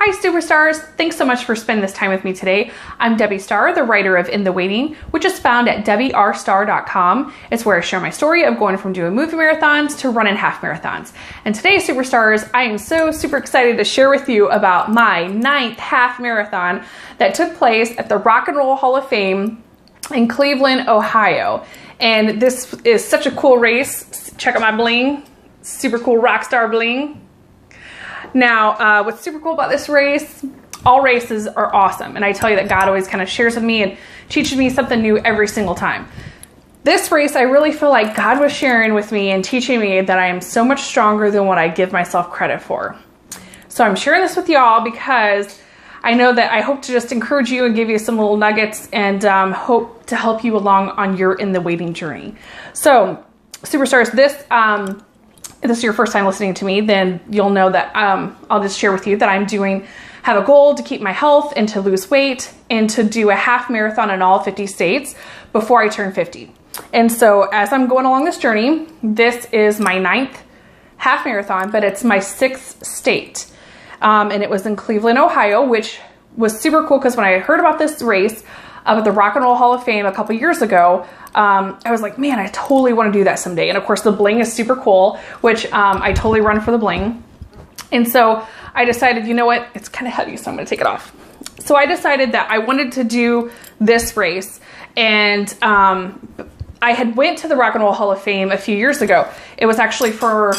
Hi Superstars, thanks so much for spending this time with me today. I'm Debbie Starr, the writer of In the Waiting, which is found at debbiestarr.com. It's where I share my story of going from doing movie marathons to running half marathons. And today, Superstars, I am so super excited to share with you about my 9th half marathon that took place at the Rock and Roll Hall of Fame in Cleveland, Ohio. And this is such a cool race. Check out my bling, super cool rock star bling. Now, what's super cool about this race, all races are awesome. And I tell you that God always kind of shares with me and teaches me something new every single time. This race, I really feel like God was sharing with me and teaching me that I am so much stronger than what I give myself credit for. So I'm sharing this with y'all because I know that I hope to just encourage you and give you some little nuggets and hope to help you along on your In the Waiting journey. So, Superstars, if this is your first time listening to me, then you'll know that I'll just share with you that have a goal to keep my health and to lose weight and to do a half marathon in all 50 states before I turn 50. And so as I'm going along this journey, this is my 9th half marathon, but it's my 6th state. And it was in Cleveland, Ohio, which was super cool because when I heard about this race up at the Rock and Roll Hall of Fame a couple years ago, I was like, man, I totally want to do that someday. And of course the bling is super cool, which I totally run for the bling. And so I decided, you know what, it's kind of heavy, so I'm going to take it off. So I decided that I wanted to do this race. And I had went to the Rock and Roll Hall of Fame a few years ago. It was actually for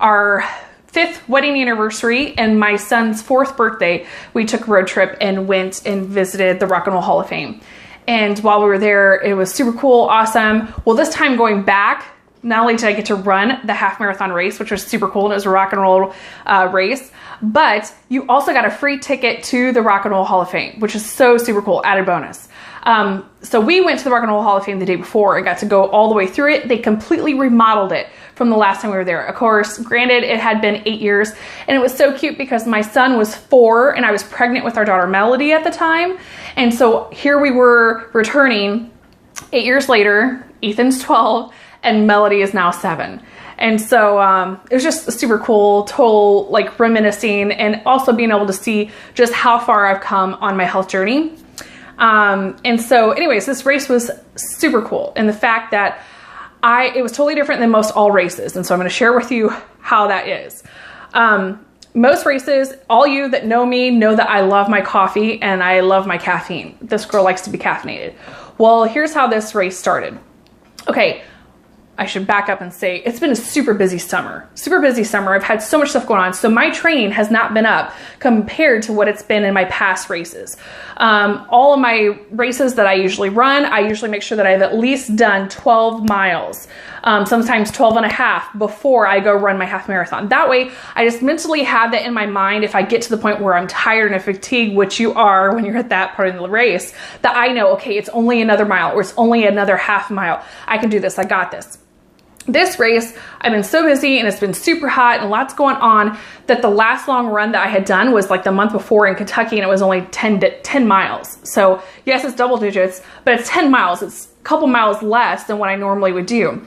our 5th wedding anniversary and my son's 4th birthday. We took a road trip and went and visited the Rock and Roll Hall of Fame. And while we were there, it was super cool, awesome. Well, this time going back, not only did I get to run the half marathon race, which was super cool, and it was a rock and roll race, but you also got a free ticket to the Rock and Roll Hall of Fame, which is so super cool, added bonus. So we went to the Rock and Roll Hall of Fame the day before and got to go all the way through it. They completely remodeled it from the last time we were there. Of course, granted, it had been 8 years, and it was so cute because my son was 4 and I was pregnant with our daughter Melody at the time. And so here we were returning 8 years later. Ethan's 12 and Melody is now 7. And so it was just super cool, total like reminiscing, and also being able to see just how far I've come on my health journey. And so anyways, this race was super cool. And the fact that it was totally different than most all races. And so I'm going to share with you how that is. Most races, all you that know me know that I love my coffee and I love my caffeine. This girl likes to be caffeinated. Well, here's how this race started. Okay. I should back up and say it's been a super busy summer. Super busy summer. I've had so much stuff going on. So my training has not been up compared to what it's been in my past races. All of my races that I usually run, I usually make sure that I've at least done 12 miles, sometimes 12 and a half before I go run my half marathon. That way I just mentally have that in my mind. If I get to the point where I'm tired and fatigued, which you are when you're at that part of the race, that I know, okay, it's only another mile or it's only another half mile. I can do this. I got this. This race, I've been so busy and it's been super hot and lots going on that the last long run that I had done was like the month before in Kentucky, and it was only 10 miles. So yes, it's double digits, but it's 10 miles. It's a couple miles less than what I normally would do.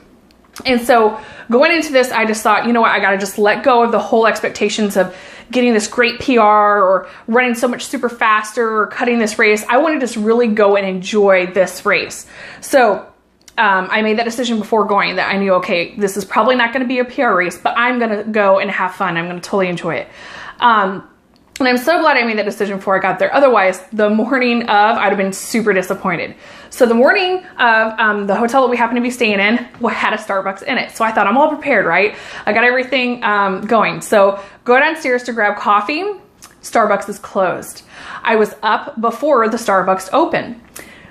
And so going into this, I just thought, you know what, I got to just let go of the whole expectations of getting this great PR or running so much super faster or cutting this race. I want to just really go and enjoy this race. So I made that decision before going that I knew, okay, this is probably not going to be a PR race, but I'm going to go and have fun. I'm going to totally enjoy it. And I'm so glad I made that decision before I got there. Otherwise, the morning of, I'd have been super disappointed. So the morning of the hotel that we happened to be staying in had a Starbucks in it. So I thought I'm all prepared, right? I got everything going. So go downstairs to grab coffee. Starbucks is closed. I was up before the Starbucks opened.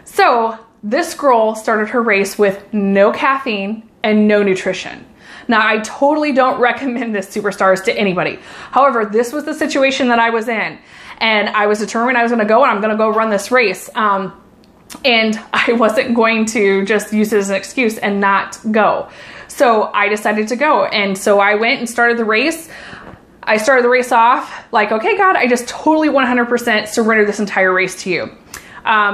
So this girl started her race with no caffeine and no nutrition. Now, I totally don't recommend this, Superstars, to anybody. However, this was the situation that I was in, and I was determined I was going to go and I'm going to go run this race. And I wasn't going to just use it as an excuse and not go. So I decided to go. And so I went and started the race. I started the race off like, okay, God, I just totally 100% surrender this entire race to you.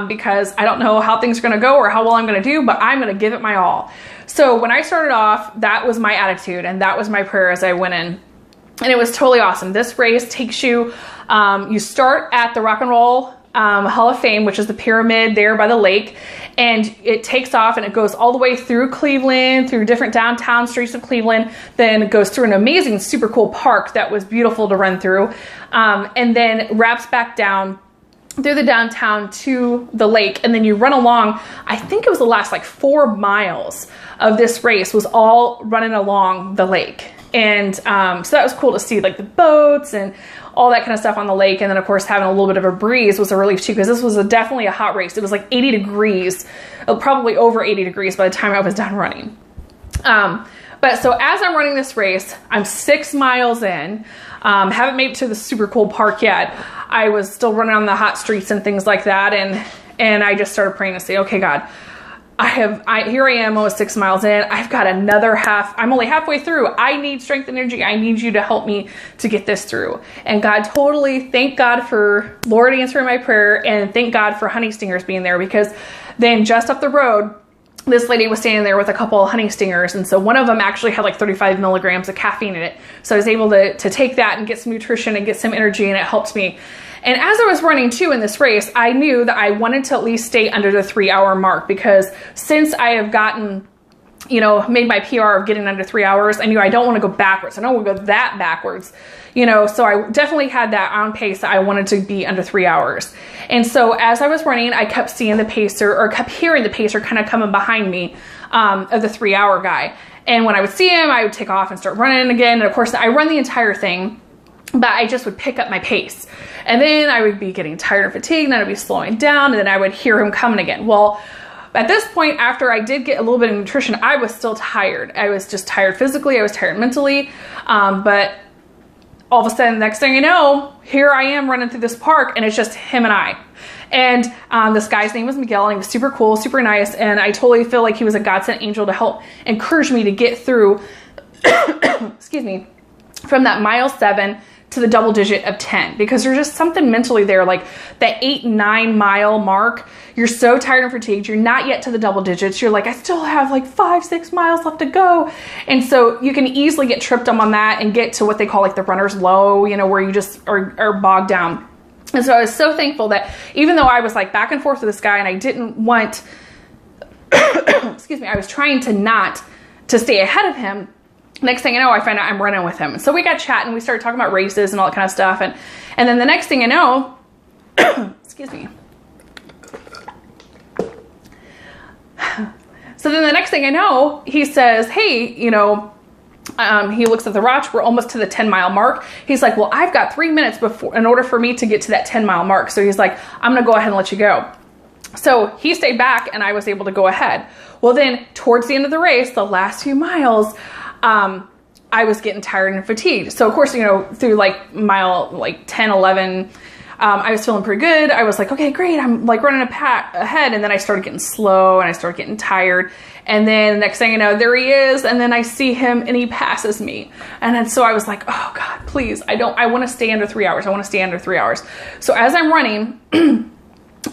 Because I don't know how things are going to go or how well I'm going to do, but I'm going to give it my all. So when I started off, that was my attitude and that was my prayer as I went in. And it was totally awesome. This race takes you, you start at the Rock and Roll Hall of Fame, which is the pyramid there by the lake, and it takes off and it goes all the way through Cleveland, through different downtown streets of Cleveland, then it goes through an amazing, super cool park that was beautiful to run through, and then wraps back down through the downtown to the lake, and then you run along. I think it was the last like 4 miles of this race was all running along the lake. And so that was cool to see, like the boats and all that kind of stuff on the lake. And then of course having a little bit of a breeze was a relief too, because this was definitely a hot race. It was like 80 degrees, probably over 80 degrees by the time I was done running. But so as I'm running this race, I'm 6 miles in, haven't made it to the super cool park yet. I was still running on the hot streets and things like that. And I just started praying to say, okay, God, here I am almost 6 miles in. I've got another half. I'm only halfway through. I need strength and energy. I need you to help me to get this through. And God, thank God for Lord answering my prayer, and thank God for honey stingers being there, because then just up the road, this lady was standing there with a couple of honey stingers. And so one of them actually had like 35 milligrams of caffeine in it. So I was able to take that and get some nutrition and get some energy, and it helped me. And as I was running too in this race, I knew that I wanted to at least stay under the 3-hour mark, because since I have gotten, made my PR of getting under 3 hours, I knew I don't want to go backwards. I don't want to go that backwards, so I definitely had that on pace that I wanted to be under 3 hours. And so as I was running, I kept seeing the pacer, or kept hearing the pacer kind of coming behind me, of the 3-hour guy. And when I would see him, I would take off and start running again. And of course I run the entire thing, but I just would pick up my pace. And then I would be getting tired and fatigued, and then I'd be slowing down, and then I would hear him coming again. Well, at this point, after I did get a little bit of nutrition, I was still tired. I was just tired physically, I was tired mentally, but all of a sudden, next thing you know, here I am running through this park, and it's just him and I. And this guy's name was Miguel, and he was super cool, super nice, and I totally feel like he was a God-sent angel to help encourage me to get through, excuse me, from that mile 7 to the double digit of 10, because there's just something mentally there, like that 8-9 mile mark. You're so tired and fatigued. You're not yet to the double digits. You're like, I still have like 5-6 miles left to go. And so you can easily get tripped up on that and get to what they call like the runner's low, where you just are bogged down. And so I was so thankful that even though I was like back and forth with this guy, and I didn't want, excuse me, I was trying to stay ahead of him. Next thing I know, I find out I'm running with him. So we got chatting, we started talking about races and all that kind of stuff. And then the next thing I know, excuse me. So then the next thing I know, he says, hey, he looks at the watch. We're almost to the 10-mile mark. He's like, well, I've got 3 minutes in order for me to get to that 10-mile mark. So he's like, I'm going to go ahead and let you go. So he stayed back, and I was able to go ahead. Well, then towards the end of the race, the last few miles, I was getting tired and fatigued. So of course, through like mile 10, 11, I was feeling pretty good. I was like, okay, great. I'm like running ahead. And then I started getting slow, and I started getting tired. And then the next thing you know, there he is. And then I see him, and he passes me. And then so I was like, oh God, please. I want to stay under 3 hours. I want to stay under 3 hours. So as I'm running,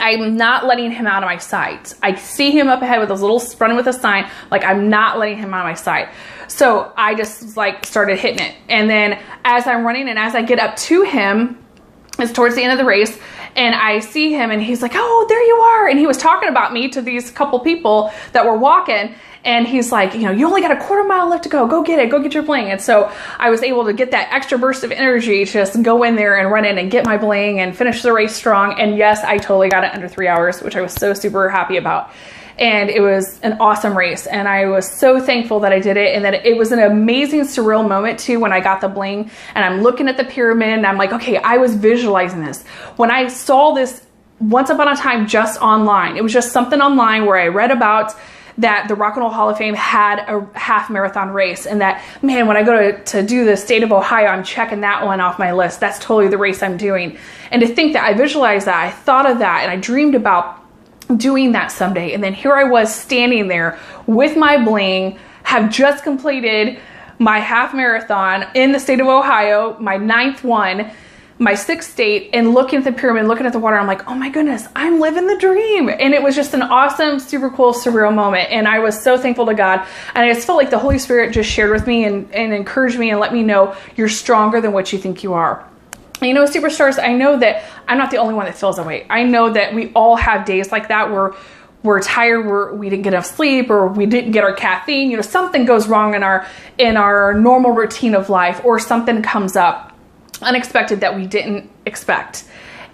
I'm not letting him out of my sight. I see him up ahead with those little running with a sign. Like, I'm not letting him out of my sight. So I just like started hitting it. And then as I'm running and as I get up to him, it's towards the end of the race, and I see him, and he's like, oh, there you are. And he was talking about me to these couple people that were walking. And he's like, you only got a 1/4 mile left to go. Go get it. Go get your bling. And so I was able to get that extra burst of energy to just go in there and run in and get my bling and finish the race strong. And yes, I totally got it under 3 hours, which I was so super happy about. And it was an awesome race. And I was so thankful that I did it, and that it was an amazing, surreal moment too when I got the bling and I'm looking at the pyramid, and I'm like, okay, I was visualizing this. When I saw this once upon a time just online, it was just something online where I read about that the Rock and Roll Hall of Fame had a half marathon race, and that, man, when I go to do the state of Ohio, I'm checking that one off my list. That's totally the race I'm doing. And to think that I visualized that, I thought of that, and I dreamed about doing that someday. And then here I was standing there with my bling, have just completed my half marathon in the state of Ohio, my 9th one, my sixth state and looking at the pyramid, looking at the water, I'm like, oh my goodness, I'm living the dream. And it was just an awesome, super cool, surreal moment. And I was so thankful to God. And I just felt like the Holy Spirit just shared with me and encouraged me and let me know you're stronger than what you think you are. And you know, superstars, I know that I'm not the only one that feels that way. I know that we all have days like that where we're tired, we didn't get enough sleep, or we didn't get our caffeine. You know, something goes wrong in our normal routine of life, or something comes up unexpected that we didn't expect.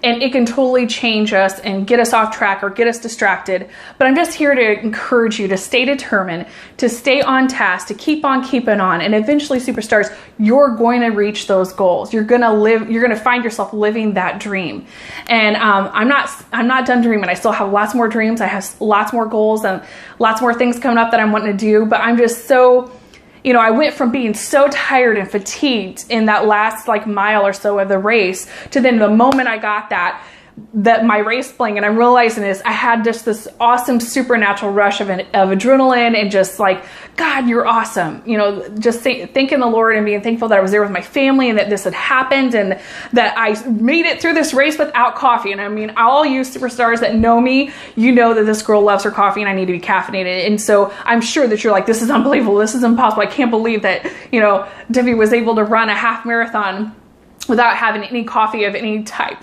And it can totally change us and get us off track or get us distracted. But I'm just here to encourage you to stay determined, to stay on task, to keep on keeping on. And eventually, superstars, you're going to reach those goals. You're going to find yourself living that dream. And I'm not done dreaming. I still have lots more dreams. I have lots more goals and lots more things coming up that I'm wanting to do. But I'm just so, you know, I went from being so tired and fatigued in that last like mile or so of the race to then the moment I got that my race blank, and I'm realizing I had just this awesome supernatural rush of adrenaline and just like, God, you're awesome. You know, just thanking the Lord and being thankful that I was there with my family and that this had happened and that I made it through this race without coffee. And I mean, all you superstars that know me, you know that this girl loves her coffee and I need to be caffeinated. And so I'm sure that you're like, this is unbelievable. This is impossible. I can't believe that, you know, Debbie was able to run a half marathon without having any coffee of any type.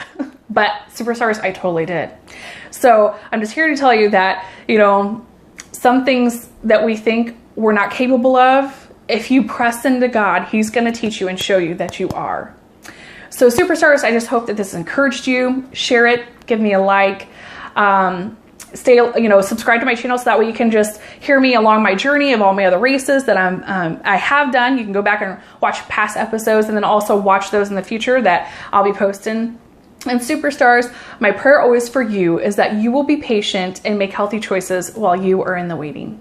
But superstars, I totally did. So I'm just here to tell you that, you know, some things that we think we're not capable of, if you press into God, He's going to teach you and show you that you are. So superstars, I just hope that this encouraged you. Share it, give me a like, subscribe to my channel so that way you can just hear me along my journey of all my other races that I have done. You can go back and watch past episodes and then also watch those in the future that I'll be posting. And superstars, my prayer always for you is that you will be patient and make healthy choices while you are in the waiting.